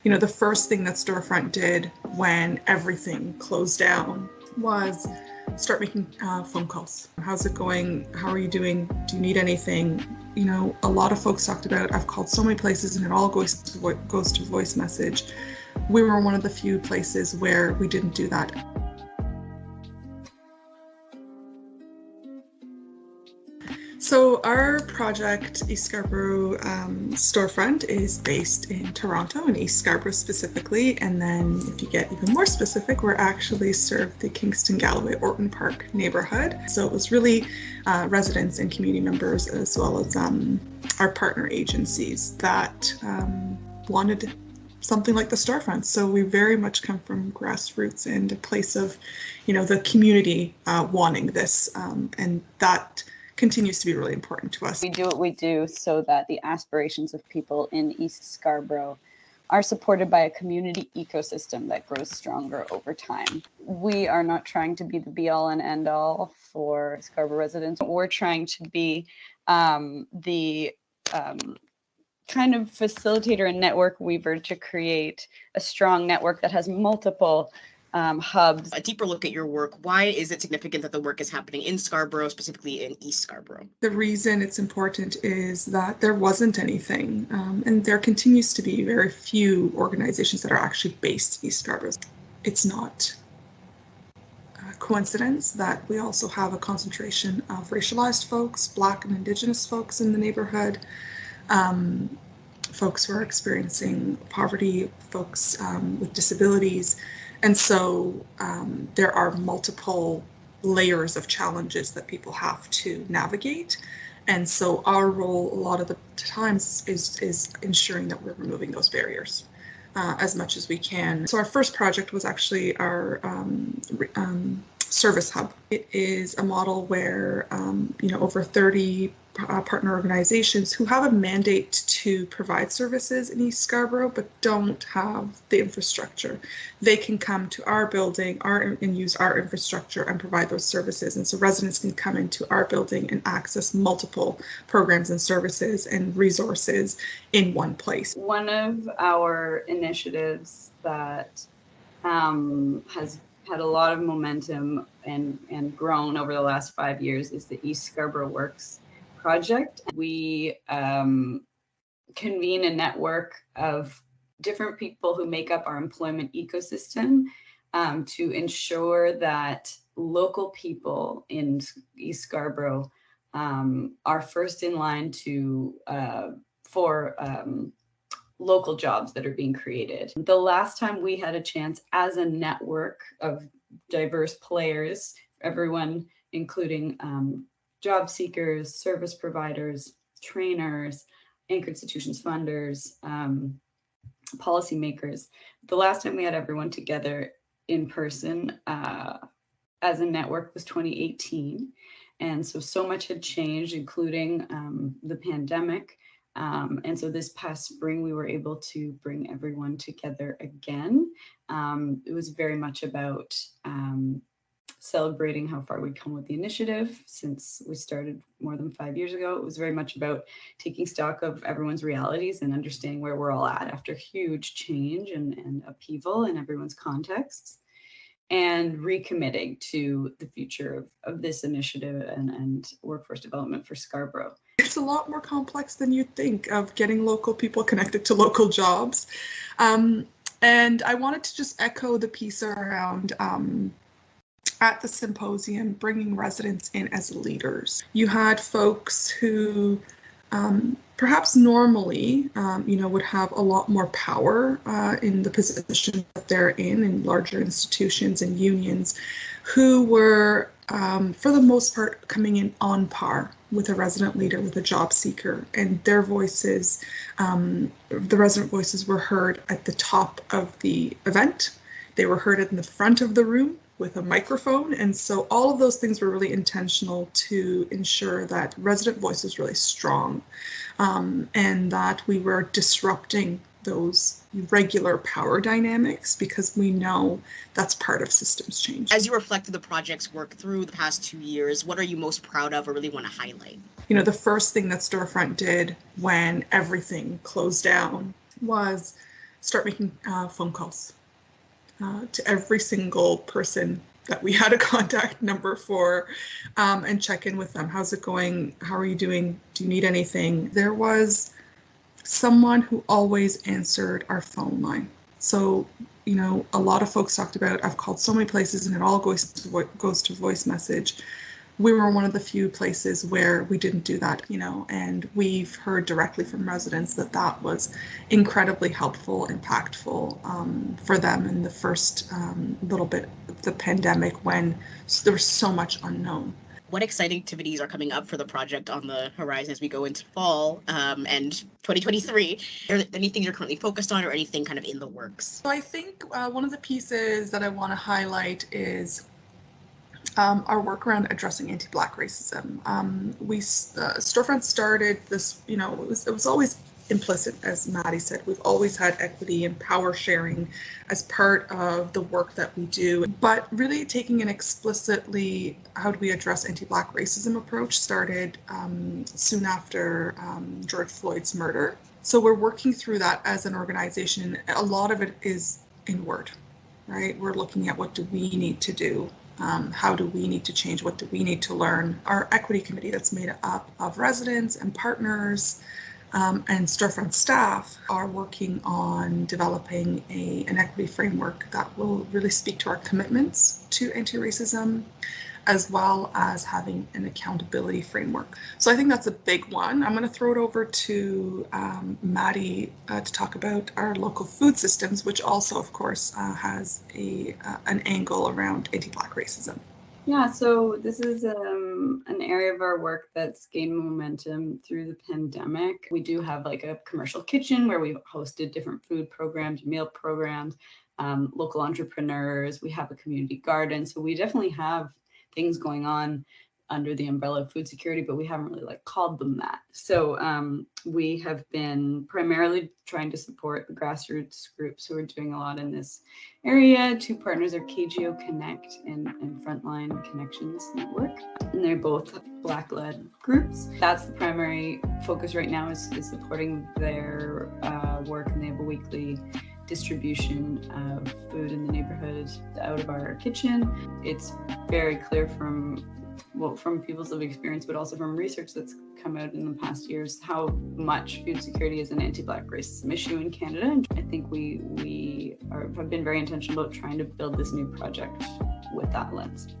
The first thing that Storefront did when everything closed down was start making phone calls. How's it going? How are you doing? Do you need anything? A lot of folks talked about, I've called so many places and it all goes to voice message. We were one of the few places where we didn't do that. So our project, East Scarborough Storefront, is based in Toronto, in East Scarborough specifically. And then if you get even more specific, we're actually served the Kingston, Galloway, Orton Park neighborhood. So it was really residents and community members, as well as our partner agencies that wanted something like the Storefront. So we very much come from grassroots and a place of, the community wanting this, and that continues to be really important to us. We do what we do so that the aspirations of people in East Scarborough are supported by a community ecosystem that grows stronger over time. We are not trying to be the be-all and end-all for Scarborough residents. We're trying to be the kind of facilitator and network weaver to create a strong network that has multiple hubs. A deeper look at your work. Why is it significant that the work is happening in Scarborough, specifically in East Scarborough? The reason it's important is that there wasn't anything, and there continues to be very few organizations that are actually based in East Scarborough. It's not a coincidence that we also have a concentration of racialized folks, Black and Indigenous folks in the neighborhood, folks who are experiencing poverty, folks with disabilities. And so there are multiple layers of challenges that people have to navigate. And so our role a lot of the times is ensuring that we're removing those barriers as much as we can. So our first project was actually our service hub. It is a model where over 30 partner organizations who have a mandate to provide services in East Scarborough but don't have the infrastructure. They can come to our building and use our infrastructure and provide those services. And so residents can come into our building and access multiple programs and services and resources in one place. One of our initiatives that has had a lot of momentum and grown over the last 5 years is the East Scarborough Works project. We convene a network of different people who make up our employment ecosystem to ensure that local people in East Scarborough are first in line for local jobs that are being created. The last time we had a chance as a network of diverse players, everyone including job seekers, service providers, trainers, anchor institutions, funders, policymakers. The last time we had everyone together in person as a network was 2018. And so much had changed, including the pandemic. And so this past spring, we were able to bring everyone together again. It was very much about celebrating how far we'd come with the initiative since we started more than 5 years ago. It was very much about taking stock of everyone's realities and understanding where we're all at after huge change and upheaval in everyone's contexts, and recommitting to the future of this initiative and workforce development for Scarborough. It's a lot more complex than you'd think of getting local people connected to local jobs. And I wanted to just echo the piece around at the symposium, bringing residents in as leaders. You had folks who perhaps normally, would have a lot more power in the position that they're in larger institutions and unions, who were, for the most part, coming in on par with a resident leader, with a job seeker, and their voices, the resident voices were heard at the top of the event. They were heard in the front of the room with a microphone. And so all of those things were really intentional to ensure that resident voice was really strong, and that we were disrupting those regular power dynamics, because we know that's part of systems change. As you reflect on the project's work through the past 2 years, what are you most proud of or really want to highlight? The first thing that Storefront did when everything closed down was start making phone calls to every single person that we had a contact number for, and check in with them. How's it going? How are you doing? Do you need anything? There was someone who always answered our phone line. So, you know, a lot of folks talked about, I've called so many places and it all goes to voice message. We were one of the few places where we didn't do that, you know, and we've heard directly from residents that that was incredibly helpful, impactful for them in the first little bit of the pandemic when there was so much unknown. What exciting activities are coming up for the project on the horizon as we go into fall and 2023? Are there anything you're currently focused on or anything kind of in the works? So I think one of the pieces that I want to highlight is our work around addressing anti-Black racism. Storefront started this, you know, it was always implicit, as Maddie said. We've always had equity and power sharing as part of the work that we do, but really taking an explicitly how do we address anti-Black racism approach started soon after George Floyd's murder. So we're working through that as an organization. A lot of it is inward, right? We're looking at what do we need to do. How do we need to change? What do we need to learn? Our equity committee that's made up of residents and partners and Storefront staff are working on developing an equity framework that will really speak to our commitments to anti-racism, as well as having an accountability framework. So I think that's a big one. I'm going to throw it over to Maddie to talk about our local food systems, which also, of course, has an angle around anti-Black racism. Yeah, so this is an area of our work that's gained momentum through the pandemic. We do have like a commercial kitchen where we've hosted different food programs, meal programs, local entrepreneurs. We have a community garden. So we definitely have things going on under the umbrella of food security, but we haven't really like called them that. So we have been primarily trying to support the grassroots groups who are doing a lot in this area. Two partners are KGO Connect and Frontline Connections Network, and they're both Black-led groups. That's the primary focus right now is supporting their work, and they have a weekly distribution of food in the neighborhood out of our kitchen. It's very clear from people's lived experience, but also from research that's come out in the past years, how much food security is an anti-Black racism issue in Canada. And I think we have been very intentional about trying to build this new project with that lens.